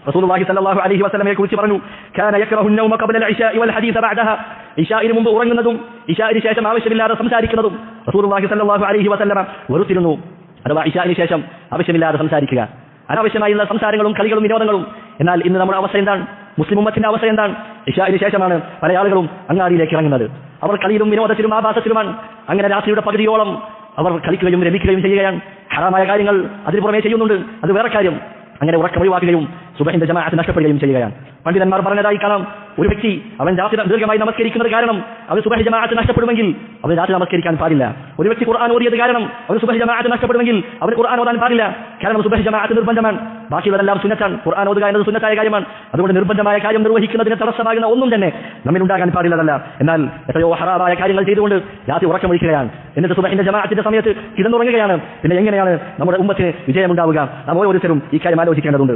റസൂലുള്ളാഹി സ്വല്ലല്ലാഹു അലൈഹി വസല്ലമയെ കുറിച്ച് പറഞ്ഞു, കാന യക്റഹു النوم قبل العشاء والحديث بعدها. ഇശാഇന് മുമ്പ് ഉറങ്ങുന്നതും ഇശാഇന് ശേഷം ആവശ്യമില്ലാതെ സംസാരിക്കുന്നതും റസൂലുള്ളാഹി സ്വല്ലല്ലാഹു അലൈഹി വസല്ലമ വെറുത്തിരുന്നു. അഥവാ ഇശാഇന് ശേഷം ആവശ്യമില്ലാതെ സംസാരിക്കുക, അനാവശ്യമായുള്ള സംസാരങ്ങളും കളികളും വിനോദങ്ങളും. എന്നാൽ ഇന്ന് നമ്മുടെ അവസ്ഥ എന്താണ്? മുസ്ലിം ഉമ്മത്തിന്റെ അവസ്ഥ എന്താണ്? ഇശാഇന് ശേഷമാണ് പല ആളുകളും അങ്ങാടിയിലേക്ക് ഇറങ്ങുന്നത്. അവർ കളിയിലും വിനോദത്തിലും ആഭാസത്തിലുമാണ്. അങ്ങനെ രാത്രിയുടെ പകുതിയോളം അവർ കളിക്കുകയും രമിക്കുകയും ചെയ്യുകയാണ്. ഹറാമായ കാര്യങ്ങൾ അതിന് പുറമേ ചെയ്യുന്നുണ്ട്, അത് വേറെ കാര്യം. അങ്ങനെ ഉറക്കം ഒഴിവാക്കുകയും സുബഹിന്റെ ജമാഅത്ത് നഷ്ടപ്പെടുകയും ചെയ്യുകയാണ്. പണ്ഡിതന്മാർ പറഞ്ഞതായി കാണാം, ഒരു വ്യക്തി അവൻ രാത്രി ദീർഘമായി നമസ്കരിക്കുന്നത് കാരണം അവൻ സുബഹി ജമാഅത്ത് നഷ്ടപ്പെടുമെങ്കിൽ അവൻ രാത്രി നമസ്കരിക്കാൻ പാടില്ല. ഒരു വ്യക്തി ഖുർആൻ ഓതിയത് കാരണം അവൻ സുബഹി ജമാഅത്ത് നഷ്ടപ്പെടുമെങ്കിൽ അവൻ ഖുർആൻ ഓതാൻ പാടില്ല. കാരണം സുബഹി ജമാഅത്ത് നിർബന്ധമാണ്, ബാക്കിയുള്ളതെല്ലാം സുന്നത്താണ്. ഖുർആൻ ഓതുക എന്നത് സുന്നത്തായ കാര്യമാണ്. അതുകൊണ്ട് നിർബന്ധമായ കാര്യം നിർവഹിക്കുന്നതിന് തടസ്സമാകുന്ന ഒന്നും തന്നെ നമ്മിൽ ഉണ്ടാകാൻ പാടില്ലതല്ല. എന്നാൽ എത്രയോ ഹറാമായ കാര്യങ്ങൾ ചെയ്തുകൊണ്ട് രാത്രി ഉറക്കമൊഴിക്കുകയാണ്, എന്നിട്ട് സുബഹിന്റെ ജമാഅത്തിന്റെ സമയത്ത് കിടന്നുറങ്ങുകയാണ്. പിന്നെ എങ്ങനെയാണ് നമ്മുടെ ഉമ്മത്തിന് വിജയമുണ്ടാവുക? നാം ഓരോരുത്തരും ഈ കാര്യം ആലോചിക്കേണ്ടതുണ്ട്.